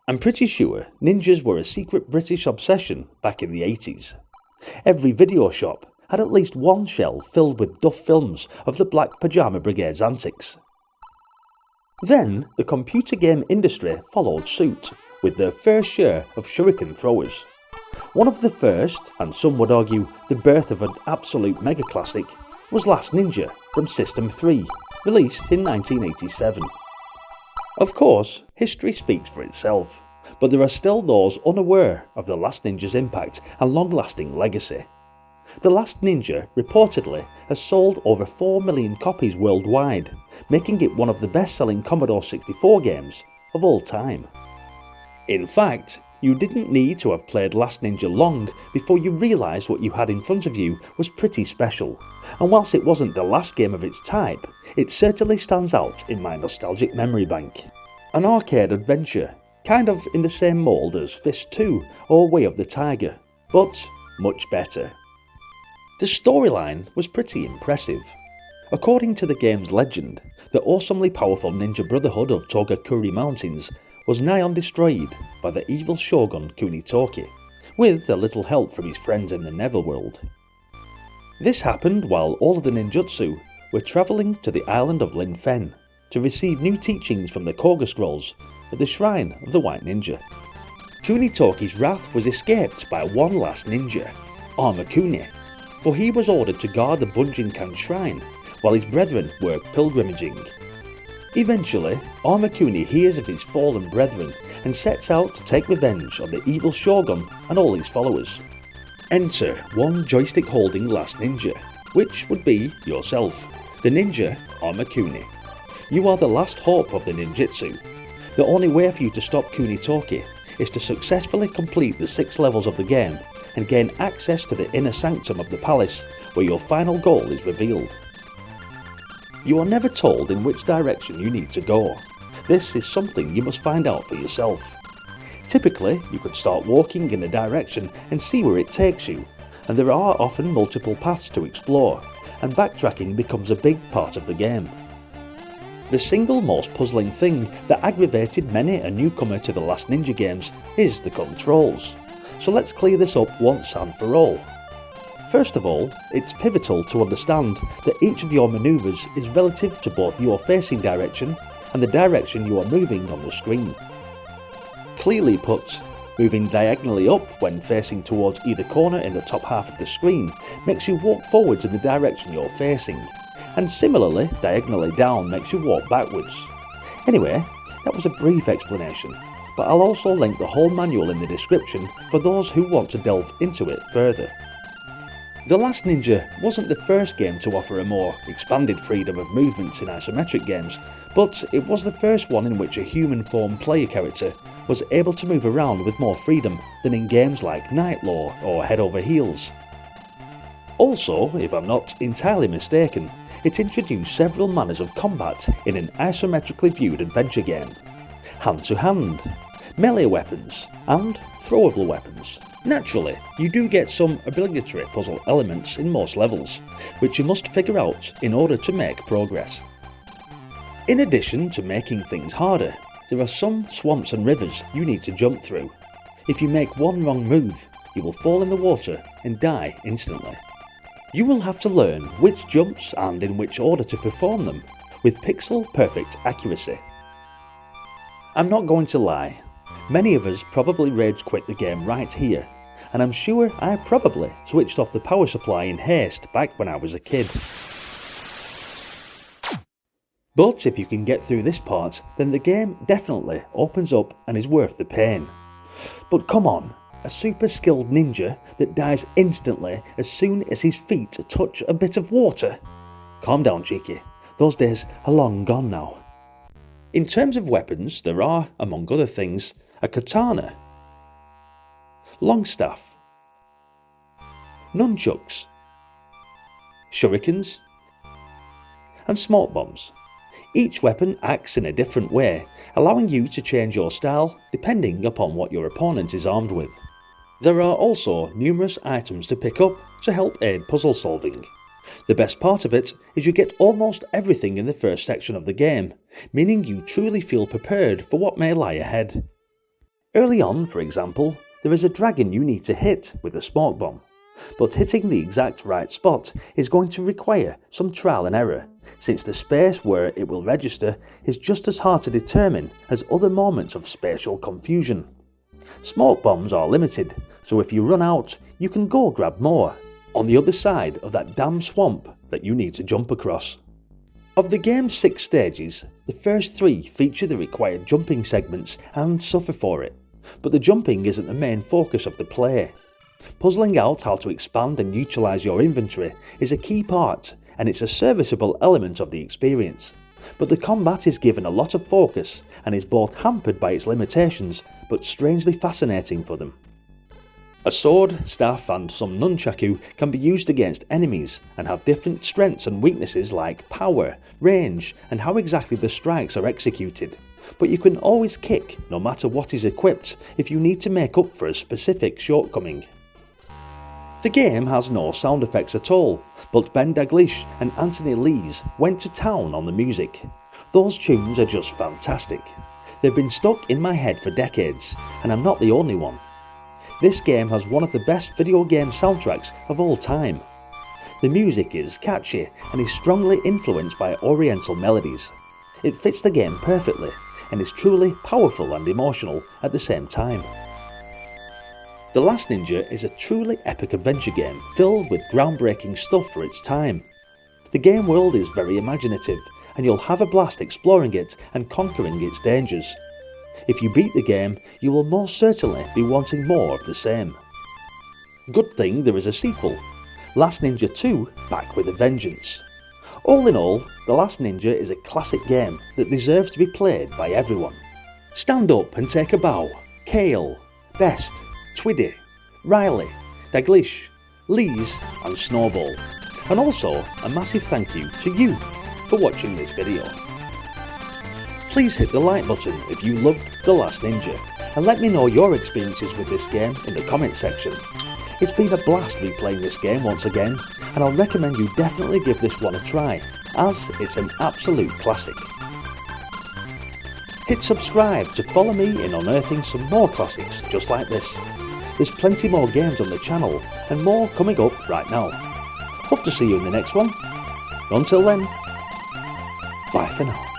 I'm pretty sure ninjas were a secret British obsession back in the 80s. Every video shop had at least one shelf filled with duff films of the Black Pyjama Brigade's antics. Then the computer game industry followed suit with their fair share of shuriken throwers. One of the first, and some would argue the birth of an absolute mega classic, was Last Ninja from System 3, released in 1987. Of course, history speaks for itself, but there are still those unaware of the Last Ninja's impact and long-lasting legacy. The Last Ninja reportedly has sold over 4 million copies worldwide, making it one of the best-selling Commodore 64 games of all time. In fact, you didn't need to have played Last Ninja long before you realised what you had in front of you was pretty special, and whilst it wasn't the last game of its type, it certainly stands out in my nostalgic memory bank. An arcade adventure, kind of in the same mould as Fist 2 or Way of the Tiger, but much better. The storyline was pretty impressive. According to the game's legend, the awesomely powerful ninja brotherhood of Togakuri Mountains was nigh on destroyed by the evil shogun Kunitoki, with a little help from his friends in the Netherworld. This happened while all of the ninjutsu were travelling to the island of Lin Fen to receive new teachings from the Koga Scrolls at the Shrine of the White Ninja. Kunitoki's wrath was escaped by one last ninja, Armakuni, for he was ordered to guard the Bunjinkan Shrine while his brethren were pilgrimaging. Eventually, Armakuni hears of his fallen brethren and sets out to take revenge on the evil shogun and all his followers. Enter one joystick-holding Last Ninja, which would be yourself, the ninja Armakuni. You are the last hope of the ninjutsu. The only way for you to stop Kunitoki is to successfully complete the 6 levels of the game and gain access to the inner sanctum of the palace, where your final goal is revealed. You are never told in which direction you need to go. This is something you must find out for yourself. Typically, you could start walking in a direction and see where it takes you, and there are often multiple paths to explore, and backtracking becomes a big part of the game. The single most puzzling thing that aggravated many a newcomer to the Last Ninja games is the controls, so let's clear this up once and for all. First of all, it's pivotal to understand that each of your manoeuvres is relative to both your facing direction and the direction you are moving on the screen. Clearly put, moving diagonally up when facing towards either corner in the top half of the screen makes you walk forwards in the direction you're facing, and similarly, diagonally down makes you walk backwards. Anyway, that was a brief explanation, but I'll also link the whole manual in the description for those who want to delve into it further. The Last Ninja wasn't the first game to offer a more expanded freedom of movements in isometric games, but it was the first one in which a human form player character was able to move around with more freedom than in games like Night Lore or Head Over Heels. Also, if I'm not entirely mistaken, it introduced several manners of combat in an isometrically viewed adventure game. Hand-to-hand, melee weapons, and throwable weapons. Naturally, you do get some obligatory puzzle elements in most levels, which you must figure out in order to make progress. In addition to making things harder, there are some swamps and rivers you need to jump through. If you make one wrong move, you will fall in the water and die instantly. You will have to learn which jumps and in which order to perform them, with pixel-perfect accuracy. I'm not going to lie, many of us probably rage quit the game right here, and I'm sure I probably switched off the power supply in haste back when I was a kid. But if you can get through this part, then the game definitely opens up and is worth the pain. But come on, a super skilled ninja that dies instantly as soon as his feet touch a bit of water? Calm down, cheeky, those days are long gone now. In terms of weapons, there are, among other things, a katana, longstaff, nunchucks, shurikens, and smoke bombs. Each weapon acts in a different way, allowing you to change your style depending upon what your opponent is armed with. There are also numerous items to pick up to help aid puzzle solving. The best part of it is you get almost everything in the first section of the game, meaning you truly feel prepared for what may lie ahead. Early on, for example, there is a dragon you need to hit with a smoke bomb, but hitting the exact right spot is going to require some trial and error, since the space where it will register is just as hard to determine as other moments of spatial confusion. Smoke bombs are limited, so if you run out, you can go grab more, on the other side of that damn swamp that you need to jump across. Of the game's 6 stages, the first 3 feature the required jumping segments and suffer for it, but the jumping isn't the main focus of the play. Puzzling out how to expand and utilise your inventory is a key part, and it's a serviceable element of the experience, but the combat is given a lot of focus and is both hampered by its limitations but strangely fascinating for them. A sword, staff and some nunchaku can be used against enemies and have different strengths and weaknesses like power, range and how exactly the strikes are executed, but you can always kick no matter what is equipped if you need to make up for a specific shortcoming. The game has no sound effects at all, but Ben Daglish and Anthony Lees went to town on the music. Those tunes are just fantastic. They've been stuck in my head for decades, and I'm not the only one. This game has one of the best video game soundtracks of all time. The music is catchy and is strongly influenced by Oriental melodies. It fits the game perfectly and is truly powerful and emotional at the same time. The Last Ninja is a truly epic adventure game filled with groundbreaking stuff for its time. The game world is very imaginative and you'll have a blast exploring it and conquering its dangers. If you beat the game, you will most certainly be wanting more of the same. Good thing there is a sequel, Last Ninja 2 back with a vengeance. All in all, The Last Ninja is a classic game that deserves to be played by everyone. Stand up and take a bow, Kale, Best, Twiddy, Riley, Daglish, Lees and Snowball. And also a massive thank you to you for watching this video. Please hit the like button if you loved The Last Ninja and let me know your experiences with this game in the comment section. It's been a blast replaying this game once again, and I'll recommend you definitely give this one a try, as it's an absolute classic. Hit subscribe to follow me in unearthing some more classics just like this. There's plenty more games on the channel and more coming up right now. Hope to see you in the next one. Until then, bye for now.